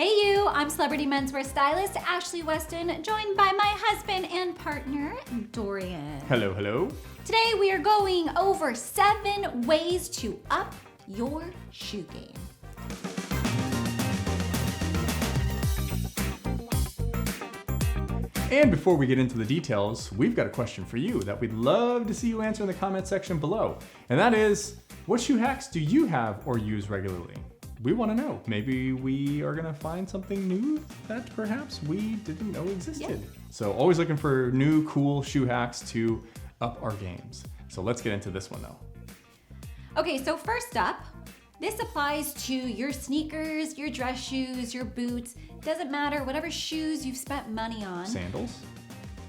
Hey you, I'm celebrity menswear stylist Ashley Weston, joined by my husband and partner, Dorian. Hello, hello. Today we are going over 7 ways to up your shoe game. And before we get into the details, we've got a question for you that we'd love to see you answer in the comment section below. And that is, what shoe hacks do you have or use regularly? We want to know. Maybe we are going to find something new that perhaps we didn't know existed. Yeah. So always looking for new, cool shoe hacks to up our games. So let's get into this one though. Okay, so first up, this applies to your sneakers, your dress shoes, your boots. Doesn't matter, whatever shoes you've spent money on. Sandals?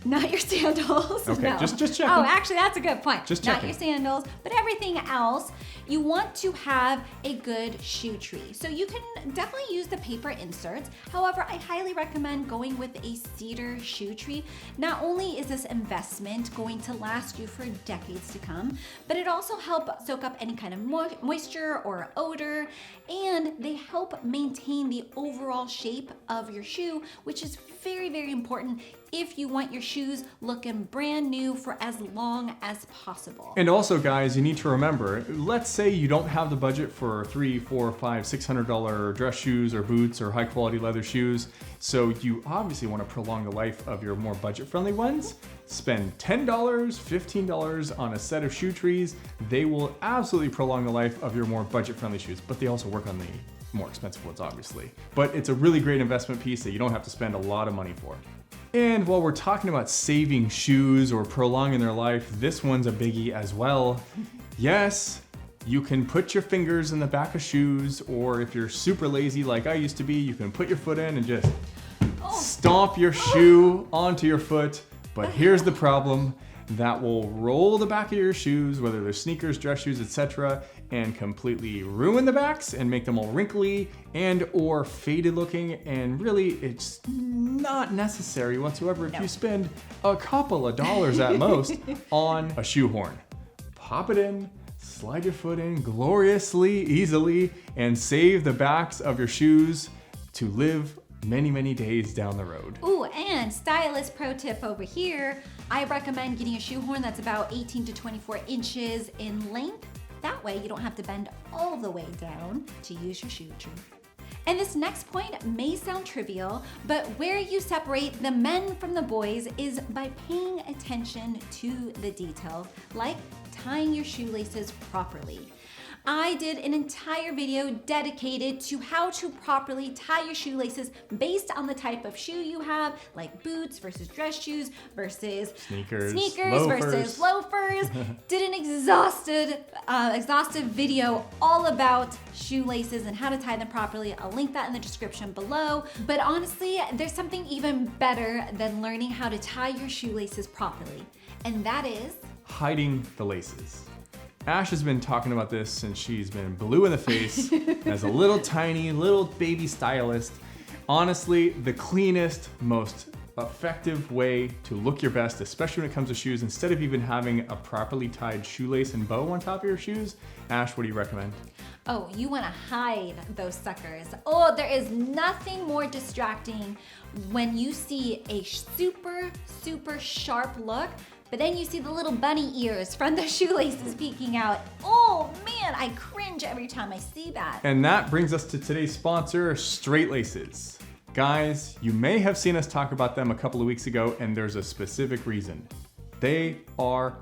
Not your sandals. Okay, no. just checking. Oh, actually, that's a good point. Just Not checking. your sandals, but everything else. You want to have a good shoe tree. So you can definitely use the paper inserts. However, I highly recommend going with a cedar shoe tree. Not only is this investment going to last you for decades to come, but it also helps soak up any kind of moisture or odor, and they help maintain the overall shape of your shoe, which is very, very important if you want your shoes looking brand new for as long as possible. And also guys, you need to remember, let's say you don't have the budget for $300, $400, $500, $600 dress shoes or boots or high quality leather shoes. So you obviously want to prolong the life of your more budget friendly ones. Spend $10, $15 on a set of shoe trees. They will absolutely prolong the life of your more budget friendly shoes, but they also work on the more expensive ones obviously. But it's a really great investment piece that you don't have to spend a lot of money for. And while we're talking about saving shoes or prolonging their life, this one's a biggie as well. Yes, you can put your fingers in the back of shoes, or if you're super lazy like I used to be, you can put your foot in and just stomp your shoe onto your foot. But here's the problem. That will roll the back of your shoes, whether they're sneakers, dress shoes, etc., and completely ruin the backs and make them all wrinkly and or faded looking, and really it's not necessary whatsoever if you spend a couple of dollars at most on a shoehorn. Pop it in, slide your foot in gloriously, easily, and save the backs of your shoes to live many, many days down the road. Ooh, and stylist pro tip over here, I recommend getting a shoehorn that's about 18 to 24 inches in length. That way you don't have to bend all the way down to use your shoe tree. And this next point may sound trivial, but where you separate the men from the boys is by paying attention to the details, like tying your shoelaces properly. I did an entire video dedicated to how to properly tie your shoelaces based on the type of shoe you have, like boots versus dress shoes versus sneakers versus loafers. Did an exhaustive video all about shoelaces and how to tie them properly. I'll link that in the description below. But honestly, there's something even better than learning how to tie your shoelaces properly, and that is hiding the laces. Ash has been talking about this since she's been blue in the face as a little tiny, little baby stylist. Honestly, the cleanest, most effective way to look your best, especially when it comes to shoes, instead of even having a properly tied shoelace and bow on top of your shoes, Ash, what do you recommend? Oh, you want to hide those suckers. Oh, there is nothing more distracting when you see a super, super sharp look, but then you see the little bunny ears from the shoelaces peeking out. Oh man, I cringe every time I see that. And that brings us to today's sponsor, Shoelaces. Guys, you may have seen us talk about them a couple of weeks ago, and there's a specific reason. They are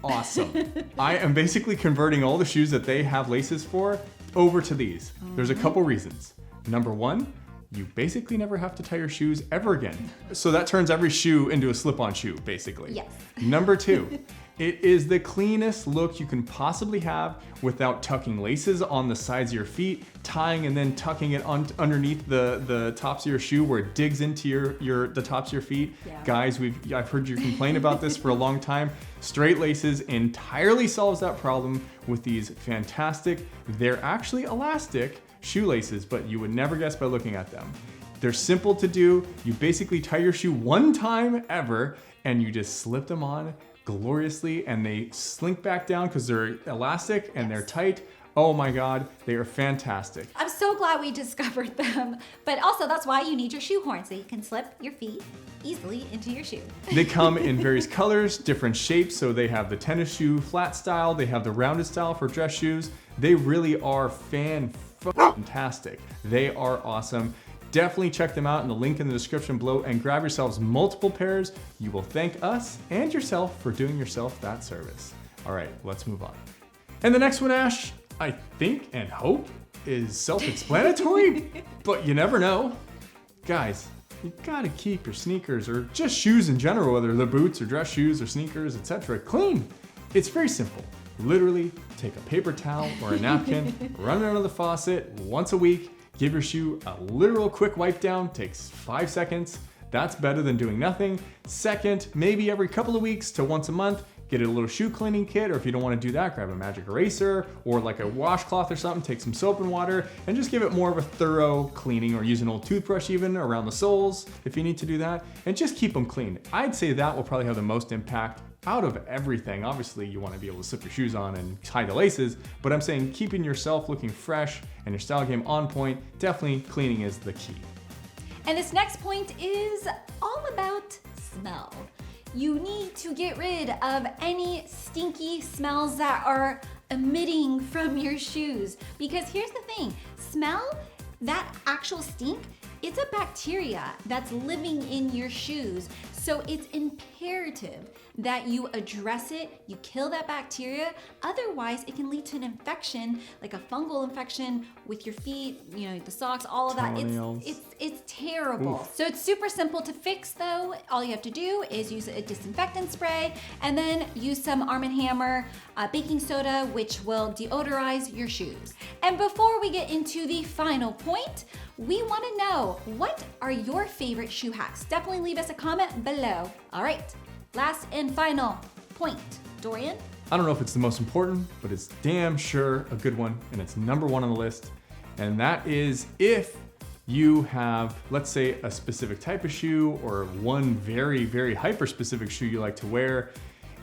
awesome. I am basically converting all the shoes that they have laces for over to these. There's a couple reasons. Number one, you basically never have to tie your shoes ever again. So that turns every shoe into a slip-on shoe, basically. Yes. Number two, it is the cleanest look you can possibly have without tucking laces on the sides of your feet, tying and then tucking it underneath the tops of your shoe where it digs into the tops of your feet. Yeah. Guys, I've heard you complain about this for a long time. Straight laces entirely solves that problem with these fantastic, they're actually elastic shoelaces, but you would never guess by looking at them. They're simple to do. You basically tie your shoe one time ever and you just slip them on gloriously and they slink back down because they're elastic and they're tight. Oh my God, they are fantastic. I'm so glad we discovered them. But also that's why you need your shoehorn so you can slip your feet easily into your shoe. They come in various colors, different shapes. So they have the tennis shoe flat style. They have the rounded style for dress shoes. They really are fantastic. They are awesome. Definitely check them out in the link in the description below and grab yourselves multiple pairs. You will thank us and yourself for doing yourself that service. All right, let's move on. And the next one, Ash, I think and hope is self-explanatory, but you never know. Guys, you gotta keep your sneakers or just shoes in general, whether they're boots or dress shoes or sneakers, etc., clean. It's very simple. Literally take a paper towel or a napkin, run it under the faucet once a week, give your shoe a literal quick wipe down, takes 5 seconds. That's better than doing nothing. Second, maybe every couple of weeks to once a month, get a little shoe cleaning kit, or if you don't want to do that, grab a magic eraser or like a washcloth or something, take some soap and water and just give it more of a thorough cleaning, or use an old toothbrush even around the soles if you need to do that, and just keep them clean. I'd say that will probably have the most impact out of everything. Obviously you want to be able to slip your shoes on and tie the laces, but I'm saying keeping yourself looking fresh and your style game on point, definitely cleaning is the key. And this next point is all about smell. You need to get rid of any stinky smells that are emitting from your shoes. Because here's the thing, smell, that actual stink, it's a bacteria that's living in your shoes. So it's imperative that you address it, you kill that bacteria. Otherwise, it can lead to an infection, like a fungal infection with your feet, you know, the socks, all of that. It's terrible. Oof. So it's super simple to fix though. All you have to do is use a disinfectant spray and then use some Arm & Hammer baking soda, which will deodorize your shoes. And before we get into the final point, we want to know, what are your favorite shoe hacks? Definitely leave us a comment below. All right, last and final point. Dorian? I don't know if it's the most important, but it's damn sure a good one, and it's number one on the list. And that is, if you have, let's say, a specific type of shoe or one very, very hyper-specific shoe you like to wear,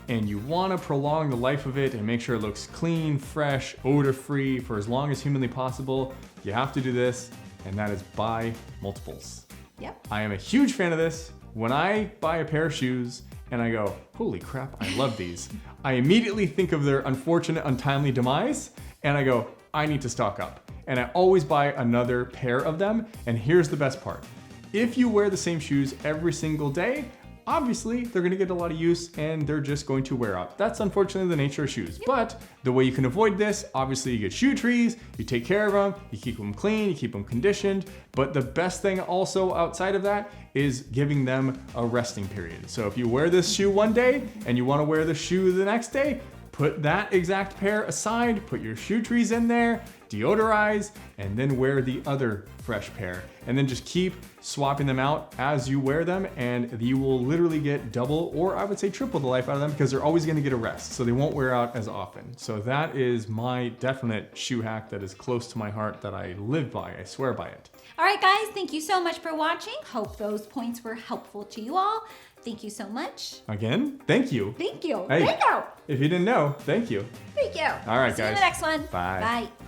and you want to prolong the life of it and make sure it looks clean, fresh, odor-free for as long as humanly possible, you have to do this, and that is buy multiples. Yep. I am a huge fan of this. When I buy a pair of shoes and I go, holy crap, I love these, I immediately think of their unfortunate, untimely demise, and I go, I need to stock up. And I always buy another pair of them, and here's the best part. If you wear the same shoes every single day, obviously they're gonna get a lot of use and they're just going to wear out. That's unfortunately the nature of shoes. Yep. But the way you can avoid this, obviously you get shoe trees, you take care of them, you keep them clean, you keep them conditioned. But the best thing also outside of that is giving them a resting period. So if you wear this shoe one day and you wanna wear the shoe the next day, put that exact pair aside, put your shoe trees in there, deodorize, and then wear the other fresh pair. And then just keep swapping them out as you wear them, and you will literally get double, or I would say triple the life out of them, because they're always gonna get a rest, so they won't wear out as often. So that is my definite shoe hack that is close to my heart, that I live by, I swear by it. All right, guys, thank you so much for watching. Hope those points were helpful to you all. Thank you so much. Again, thank you. Thank you. Hey, thank you. If you didn't know, thank you. Thank you. All right, See guys. you in the next one. Bye. Bye.